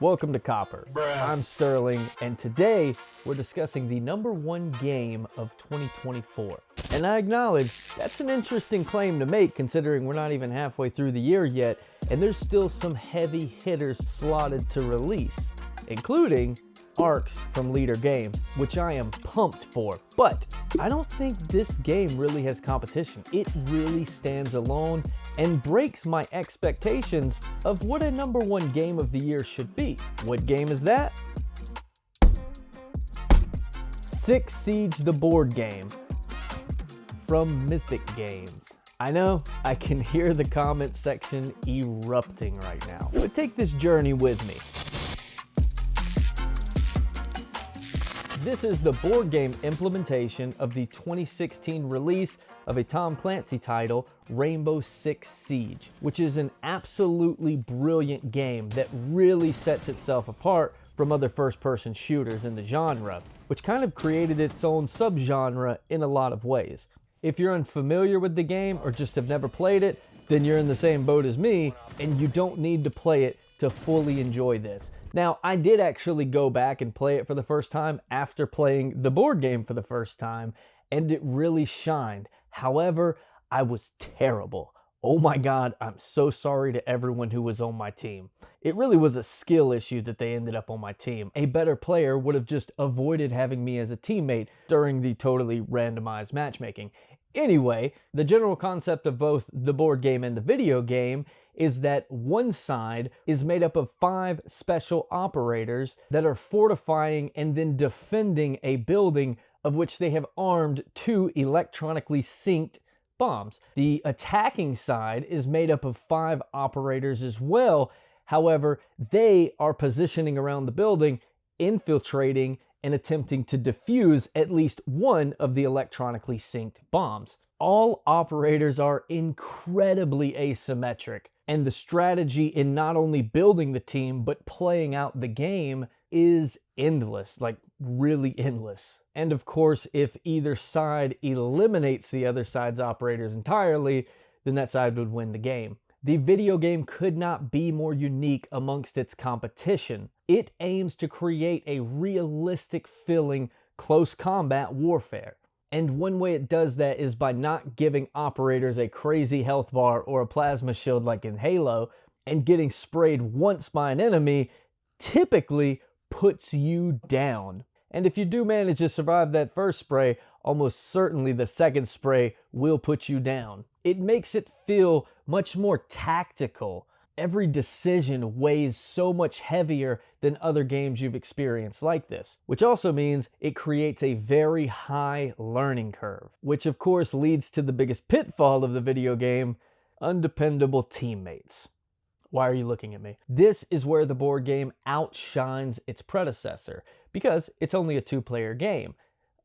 Welcome to Copper. I'm Sterling, and today we're discussing the #1 game of 2024. And I acknowledge that's an interesting claim to make considering we're not even halfway through the year yet, and there's still some heavy hitters slotted to release, including arcs from Leader Games, which I am pumped for. But I don't think this game really has competition. It really stands alone and breaks my expectations of what a #1 game of the year should be. What game is that? 6 Siege the board game from Mythic Games. I know, I can hear the comment section erupting right now, but take this journey with me. This is the board game implementation of the 2016 release of a Tom Clancy title, Rainbow Six Siege, which is an absolutely brilliant game that really sets itself apart from other first-person shooters in the genre, which kind of created its own subgenre in a lot of ways. If you're unfamiliar with the game or just have never played it, then you're in the same boat as me, and you don't need to play it to fully enjoy this. Now, I did actually go back and play it for the first time after playing the board game for the first time, and it really shined. However, I was terrible. Oh my God, I'm so sorry to everyone who was on my team. It really was a skill issue that they ended up on my team. A better player would have just avoided having me as a teammate during the totally randomized matchmaking. Anyway, the general concept of both the board game and the video game is that one side is made up of 5 special operators that are fortifying and then defending a building of which they have armed 2 electronically synced bombs. The attacking side is made up of 5 operators as well. However, they are positioning around the building, infiltrating, and attempting to defuse at least one of the electronically synced bombs. All operators are incredibly asymmetric, and the strategy in not only building the team, but playing out the game is endless, like really endless. And of course, if either side eliminates the other side's operators entirely, then that side would win the game. The video game could not be more unique amongst its competition. It aims to create a realistic feeling close combat warfare. And one way it does that is by not giving operators a crazy health bar or a plasma shield like in Halo, and getting sprayed once by an enemy typically puts you down. And if you do manage to survive that first spray, almost certainly the second spray will put you down. It makes it feel much more tactical. Every decision weighs so much heavier than other games you've experienced like this, which also means it creates a very high learning curve, which of course leads to the biggest pitfall of the video game: undependable teammates. Why are you looking at me? This is where the board game outshines its predecessor, because it's only a 2-player game.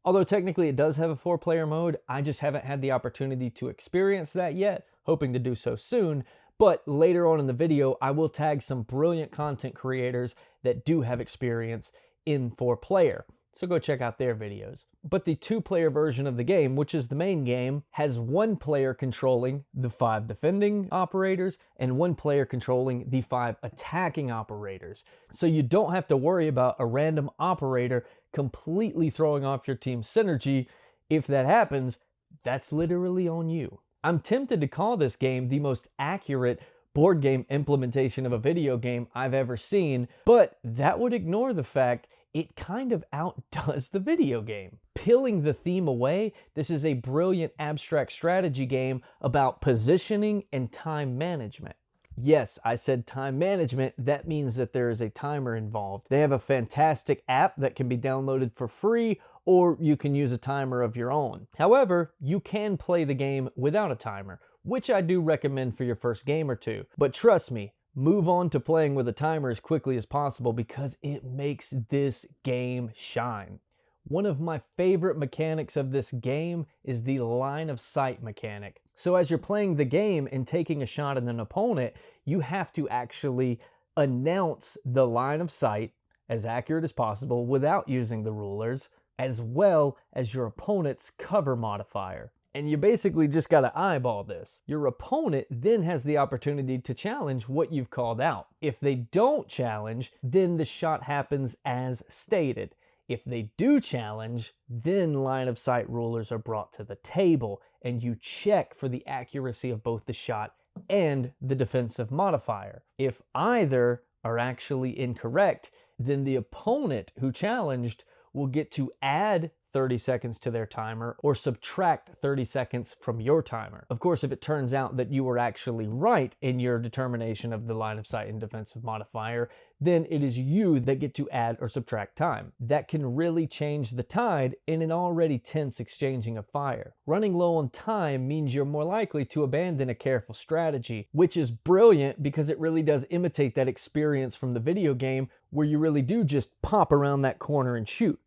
Although technically it does have a 4-player mode, I just haven't had the opportunity to experience that yet, hoping to do so soon. But later on in the video, I will tag some brilliant content creators that do have experience in 4-player. So go check out their videos. But the 2-player version of the game, which is the main game, has 1 player controlling the 5 defending operators and 1 player controlling the 5 attacking operators. So you don't have to worry about a random operator completely throwing off your team's synergy. If that happens, that's literally on you. I'm tempted to call this game the most accurate board game implementation of a video game I've ever seen, but that would ignore the fact it kind of outdoes the video game. Peeling the theme away, this is a brilliant abstract strategy game about positioning and time management. Yes, I said time management. That means that there is a timer involved. They have a fantastic app that can be downloaded for free, or you can use a timer of your own. However, you can play the game without a timer, which I do recommend for your first game or two. But trust me, move on to playing with a timer as quickly as possible because it makes this game shine. One of my favorite mechanics of this game is the line of sight mechanic. So as you're playing the game and taking a shot at an opponent, you have to actually announce the line of sight as accurate as possible without using the rulers, as well as your opponent's cover modifier. And you basically just got to eyeball this. Your opponent then has the opportunity to challenge what you've called out. If they don't challenge, then the shot happens as stated. If they do challenge, then line of sight rulers are brought to the table and you check for the accuracy of both the shot and the defensive modifier. If either are actually incorrect, then the opponent who challenged will get to add 30 seconds to their timer or subtract 30 seconds from your timer. Of course, if it turns out that you were actually right in your determination of the line of sight and defensive modifier, then it is you that get to add or subtract time. That can really change the tide in an already tense exchanging of fire. Running low on time means you're more likely to abandon a careful strategy, which is brilliant because it really does imitate that experience from the video game where you really do just pop around that corner and shoot.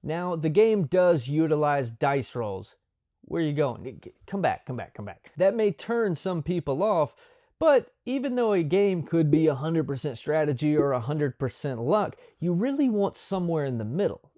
Now, the game does utilize dice rolls. Where are you going? Come back. That may turn some people off, but even though a game could be 100% strategy or 100% luck, you really want somewhere in the middle.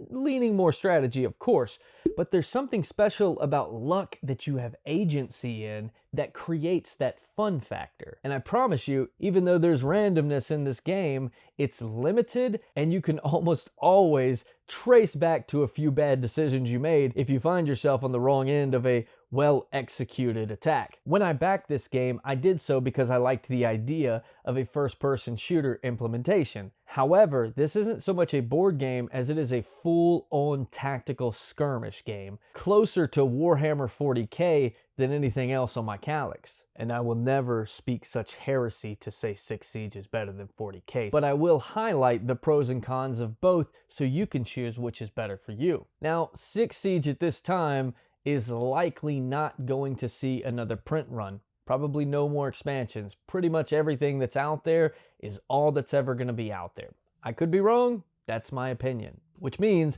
Leaning more strategy, of course, but there's something special about luck that you have agency in that creates that fun factor. And I promise you, even though there's randomness in this game, it's limited and you can almost always trace back to a few bad decisions you made if you find yourself on the wrong end of a well-executed attack. When I backed this game, I did so because I liked the idea of a first-person shooter implementation. However, this isn't so much a board game as it is a full-on tactical skirmish game, closer to Warhammer 40k than anything else on my Calyx. And I will never speak such heresy to say 6 Siege is better than 40k, but I will highlight the pros and cons of both so you can choose which is better for you. Now, 6 Siege at this time is likely not going to see another print run. Probably no more expansions. Pretty much everything that's out there is all that's ever going to be out there. I could be wrong. That's my opinion. Which means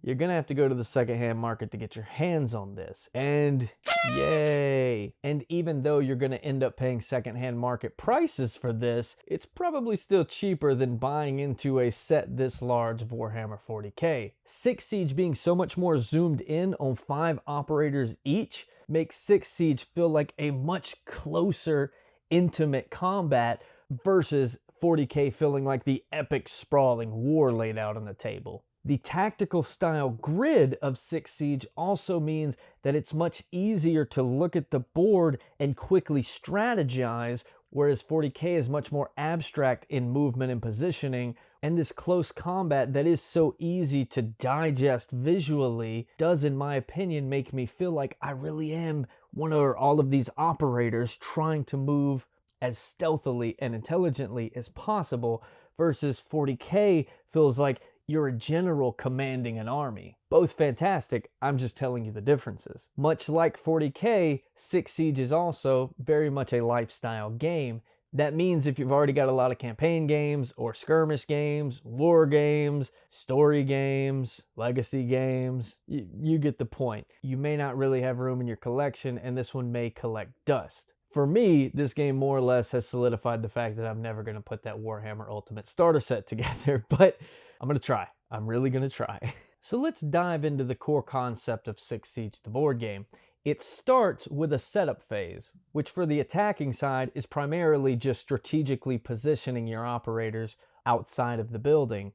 you're going to have to go to the secondhand market to get your hands on this. And yay! And even though you're going to end up paying secondhand market prices for this, it's probably still cheaper than buying into a set this large of Warhammer 40k. 6 Siege being so much more zoomed in on 5 operators each makes 6 Siege feel like a much closer, intimate combat versus 40k feeling like the epic sprawling war laid out on the table. The tactical style grid of 6 Siege also means that it's much easier to look at the board and quickly strategize, whereas 40k is much more abstract in movement and positioning, and this close combat that is so easy to digest visually does, in my opinion, make me feel like I really am one or all of these operators trying to move as stealthily and intelligently as possible, versus 40k feels like you're a general commanding an army. Both fantastic, I'm just telling you the differences. Much like 40k, 6 Siege is also very much a lifestyle game. That means if you've already got a lot of campaign games or skirmish games, war games, story games, legacy games, you get the point. You may not really have room in your collection, and this one may collect dust. For me, this game more or less has solidified the fact that I'm never going to put that Warhammer Ultimate starter set together, but I'm going to try. I'm really going to try. So let's dive into the core concept of 6 Siege, the board game. It starts with a setup phase, which for the attacking side is primarily just strategically positioning your operators outside of the building.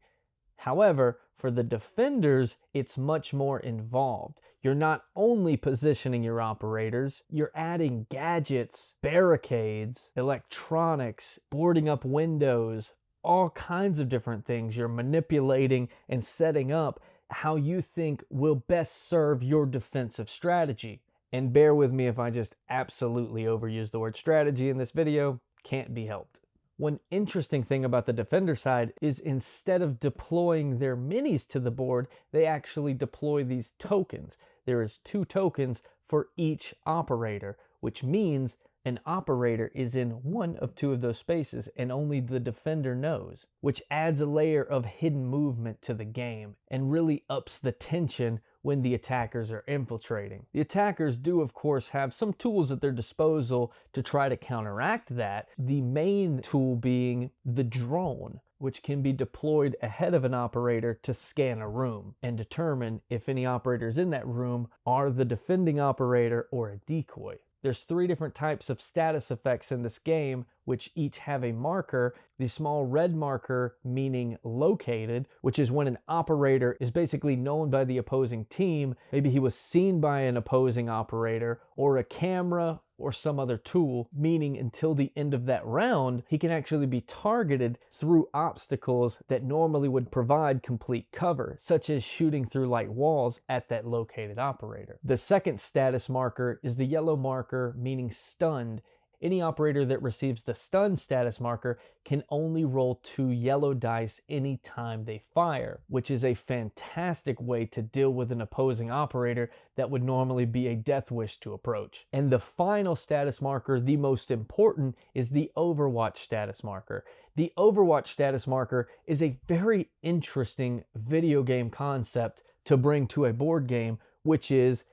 However, for the defenders, it's much more involved. You're not only positioning your operators, you're adding gadgets, barricades, electronics, boarding up windows, all kinds of different things. You're manipulating and setting up how you think will best serve your defensive strategy. And bear with me if I just absolutely overuse the word strategy in this video, can't be helped. One interesting thing about the defender side is instead of deploying their minis to the board, they actually deploy these tokens. There is 2 tokens for each operator, which means an operator is in one of 2 of those spaces and only the defender knows, which adds a layer of hidden movement to the game and really ups the tension when the attackers are infiltrating. The attackers do, of course, have some tools at their disposal to try to counteract that, the main tool being the drone, which can be deployed ahead of an operator to scan a room and determine if any operators in that room are the defending operator or a decoy. There's 3 different types of status effects in this game, which each have a marker. The small red marker meaning located, which is when an operator is basically known by the opposing team. Maybe he was seen by an opposing operator or a camera or some other tool, meaning until the end of that round, he can actually be targeted through obstacles that normally would provide complete cover, such as shooting through light walls at that located operator. The second status marker is the yellow marker, meaning stunned. Any operator that receives the stun status marker can only roll 2 yellow dice anytime they fire, which is a fantastic way to deal with an opposing operator that would normally be a death wish to approach. And the final status marker, the most important, is the Overwatch status marker. The Overwatch status marker is a very interesting video game concept to bring to a board game, which is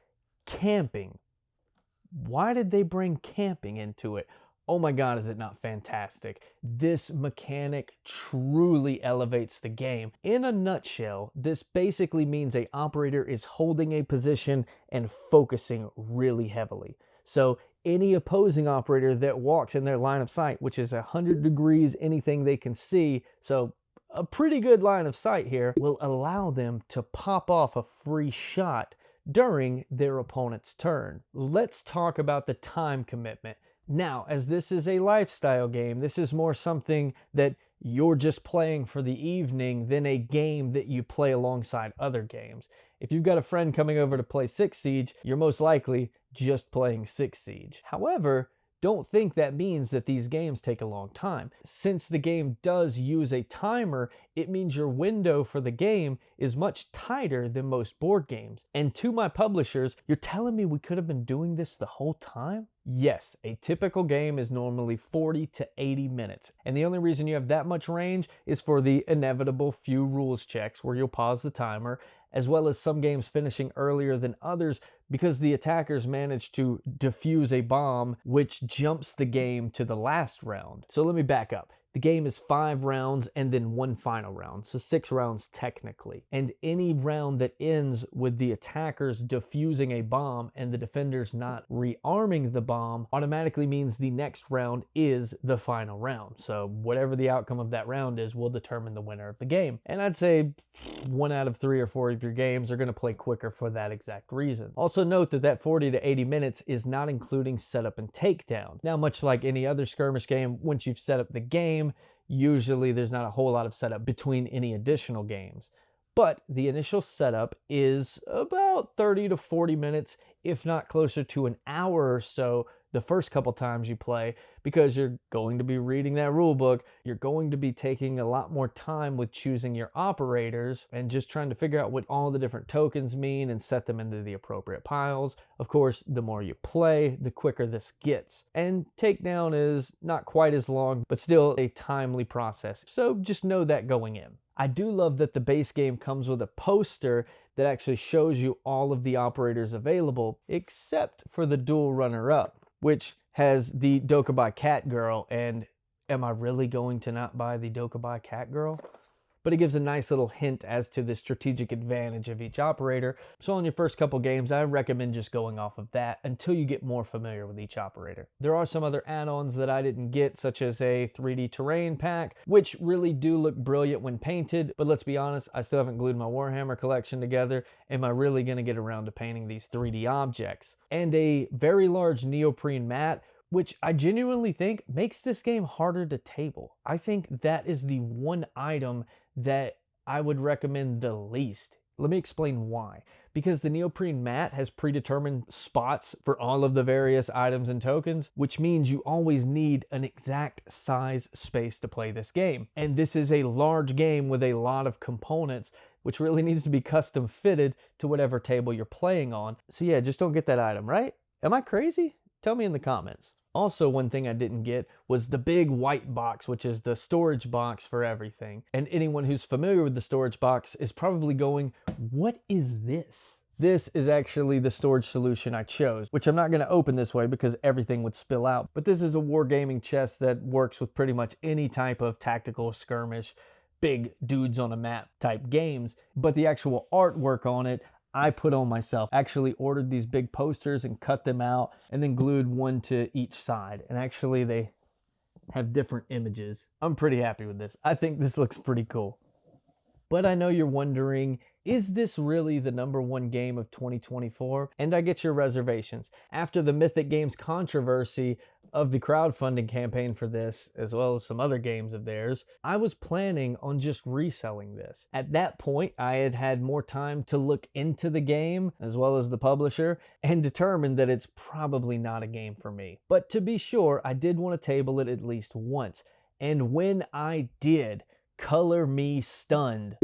camping. Why did they bring camping into it? Oh my God, is it not fantastic? This mechanic truly elevates the game. In a nutshell, this basically means an operator is holding a position and focusing really heavily. So any opposing operator that walks in their line of sight, which is 100 degrees, anything they can see, so a pretty good line of sight here, will allow them to pop off a free shot during their opponent's turn. Let's talk about the time commitment. Now, as this is a lifestyle game, this is more something that you're just playing for the evening than a game that you play alongside other games. If you've got a friend coming over to play 6 Siege, you're most likely just playing 6 Siege. However, don't think that means that these games take a long time. Since the game does use a timer, it means your window for the game is much tighter than most board games. And to my publishers, you're telling me we could have been doing this the whole time? Yes, a typical game is normally 40 to 80 minutes. And the only reason you have that much range is for the inevitable few rules checks where you'll pause the timer, as well as some games finishing earlier than others because the attackers manage to defuse a bomb, which jumps the game to the last round. So let me back up. The game is 5 rounds and then 1 final round, so 6 rounds technically. And any round that ends with the attackers defusing a bomb and the defenders not rearming the bomb automatically means the next round is the final round. So whatever the outcome of that round is will determine the winner of the game. And I'd say 1 out of 3 or 4 of your games are going to play quicker for that exact reason. Also note that that 40 to 80 minutes is not including setup and takedown. Now, much like any other skirmish game, once you've set up the game, usually there's not a whole lot of setup between any additional games. But the initial setup is about 30 to 40 minutes, if not closer to an hour or so the first couple times you play, because you're going to be reading that rule book. You're going to be taking a lot more time with choosing your operators and just trying to figure out what all the different tokens mean and set them into the appropriate piles. Of course, the more you play, the quicker this gets. And takedown is not quite as long, but still a timely process. So just know that going in. I do love that the base game comes with a poster that actually shows you all of the operators available, except for the dual runner-up, which has the Dokkaebai Cat Girl, and am I really going to not buy the Dokkaebai Cat Girl? But it gives a nice little hint as to the strategic advantage of each operator. So on your first couple games, I recommend just going off of that until you get more familiar with each operator. There are some other add-ons that I didn't get, such as a 3D terrain pack, which really do look brilliant when painted, but let's be honest, I still haven't glued my Warhammer collection together. Am I really going to get around to painting these 3D objects? And a very large neoprene mat, which I genuinely think makes this game harder to table. I think that is the one item that I would recommend the least. Let me explain why. Because the neoprene mat has predetermined spots for all of the various items and tokens, which means you always need an exact size space to play this game. And this is a large game with a lot of components, which really needs to be custom fitted to whatever table you're playing on. So yeah, just don't get that item, right? Am I crazy? Tell me in the comments. Also, one thing I didn't get was the big white box, which is the storage box for everything. And anyone who's familiar with the storage box is probably going, what is this? This is actually the storage solution I chose, which I'm not going to open this way because everything would spill out. But this is a wargaming chest that works with pretty much any type of tactical skirmish. big dudes on a map type games, but the actual artwork on it, I put on myself. Actually ordered these big posters and cut them out and then glued one to each side. And actually they have different images. I'm pretty happy with this. I think this looks pretty cool. But I know you're wondering, is this really the #1 game of 2024? And I get your reservations. After the Mythic Games controversy of the crowdfunding campaign for this, as well as some other games of theirs, I was planning on just reselling this. At that point, I had had more time to look into the game, as well as the publisher, and determined that it's probably not a game for me. But to be sure, I did want to table it at least once. And when I did, color me stunned.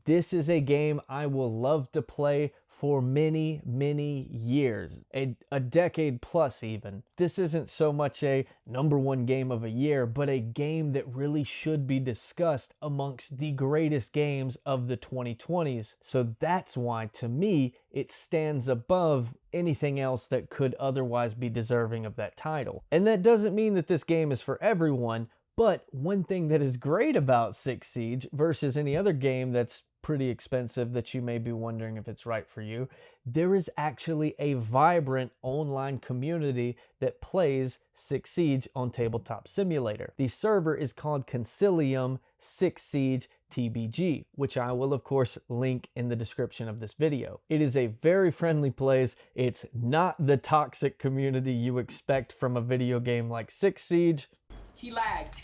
This is a game I will love to play for many, many years, a decade plus even. This isn't so much a #1 game of a year, but a game that really should be discussed amongst the greatest games of the 2020s. So that's why, to me, it stands above anything else that could otherwise be deserving of that title. And that doesn't mean that this game is for everyone, but one thing that is great about Six Siege versus any other game that's pretty expensive that you may be wondering if it's right for you, there is actually a vibrant online community that plays Six Siege on Tabletop Simulator. The server is called Concilium Six Siege TBG, which I will of course link in the description of this video. It is a very friendly place. It's not the toxic community you expect from a video game like Six Siege. He lagged.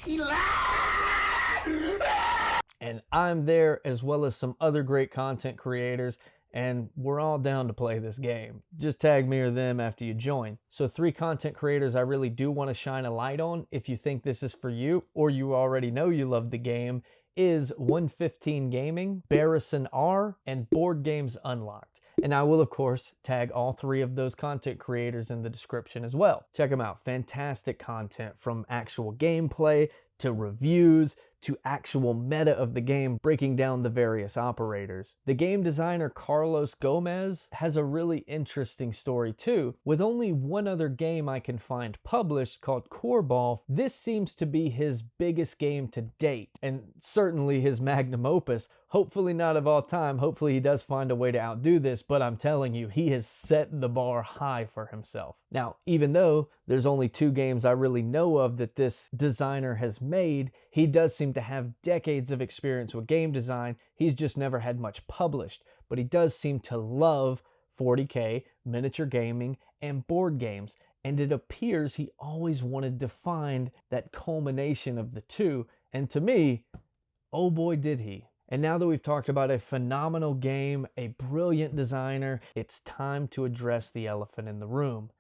And I'm there, as well as some other great content creators, and we're all down to play this game. Just tag me or them after you join. So 3 content creators I really do want to shine a light on if you think this is for you, or you already know you love the game, is 115 Gaming, Barrison R, and Board Games Unlocked. And I will, of course, tag all 3 of those content creators in the description as well. Check them out. Fantastic content, from actual gameplay to reviews to actual meta of the game, breaking down the various operators. The game designer Carlos Gomez has a really interesting story too. With only one other game I can find published, called Coreball, this seems to be his biggest game to date, and certainly his magnum opus. Hopefully not of all time. Hopefully he does find a way to outdo this, but I'm telling you, he has set the bar high for himself. Now, even though there's only 2 games I really know of that this designer has made, he does seem to have decades of experience with game design. He's just never had much published, but he does seem to love 40K, miniature gaming, and board games. And it appears he always wanted to find that culmination of the two. And to me, oh boy, did he. And now that we've talked about a phenomenal game, a brilliant designer, it's time to address the elephant in the room.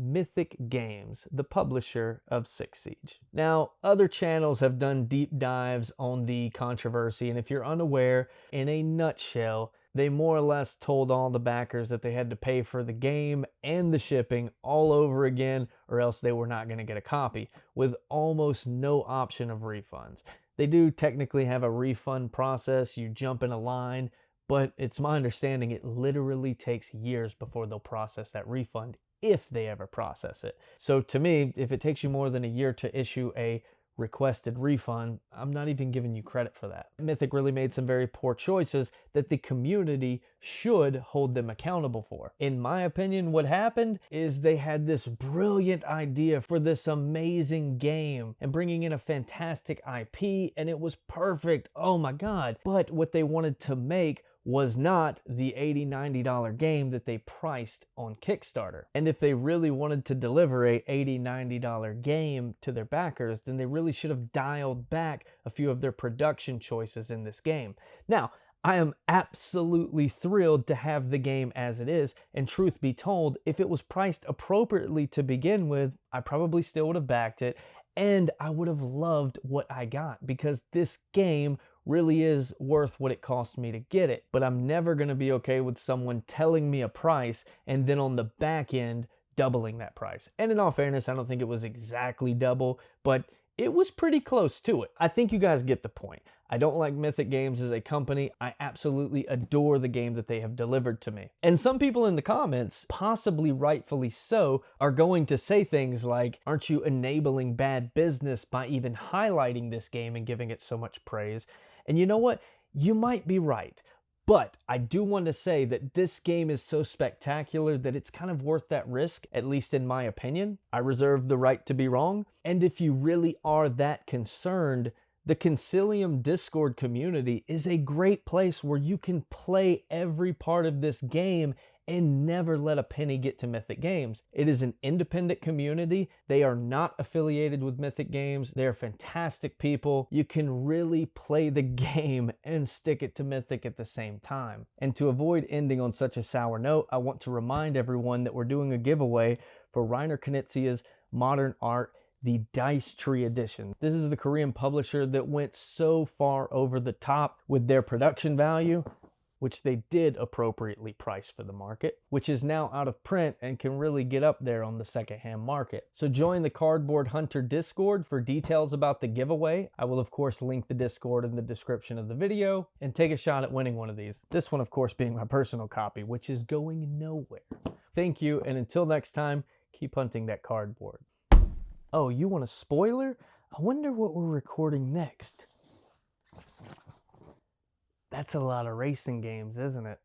Mythic Games, the publisher of Six Siege. Now, other channels have done deep dives on the controversy, and if you're unaware, in a nutshell, they more or less told all the backers that they had to pay for the game and the shipping all over again, or else they were not going to get a copy, with almost no option of refunds. They do technically have a refund process. You jump in a line, but it's my understanding it literally takes years before they'll process that refund, if they ever process it. So to me, if it takes you more than a year to issue a requested refund, I'm not even giving you credit for that. Mythic really made some very poor choices that the community should hold them accountable for. In my opinion, what happened is they had this brilliant idea for this amazing game and bringing in a fantastic IP, and it was perfect. Oh my God. But what they wanted to make was not the $80, $90 game that they priced on Kickstarter. And if they really wanted to deliver a $80, $90 game to their backers, then they really should have dialed back a few of their production choices in this game. Now, I am absolutely thrilled to have the game as it is, and truth be told, if it was priced appropriately to begin with, I probably still would have backed it, and I would have loved what I got, because this game really is worth what it cost me to get it. But I'm never going to be okay with someone telling me a price and then on the back end doubling that price. And in all fairness, I don't think it was exactly double, but it was pretty close to it. I think you guys get the point. I don't like Mythic Games as a company. I absolutely adore the game that they have delivered to me. And some people in the comments, possibly rightfully so, are going to say things like, aren't you enabling bad business by even highlighting this game and giving it so much praise? And you know what? You might be right. But I do want to say that this game is so spectacular that it's kind of worth that risk, at least in my opinion. I reserve the right to be wrong. And if you really are that concerned, the Concilium Discord community is a great place where you can play every part of this game and never let a penny get to Mythic Games. It is an independent community. They are not affiliated with Mythic Games. They're fantastic people. You can really play the game and stick it to Mythic at the same time. And to avoid ending on such a sour note, I want to remind everyone that we're doing a giveaway for Reiner Knizia's Modern Art, the Dice Tree Edition. This is the Korean publisher that went so far over the top with their production value, which they did appropriately price for the market, which is now out of print and can really get up there on the secondhand market. So join the Cardboard Hunter Discord for details about the giveaway. I will of course link the Discord in the description of the video, and take a shot at winning one of these. This one of course being my personal copy, which is going nowhere. Thank you, and until next time, keep hunting that cardboard. Oh, you want a spoiler? I wonder what we're recording next. That's a lot of racing games, isn't it?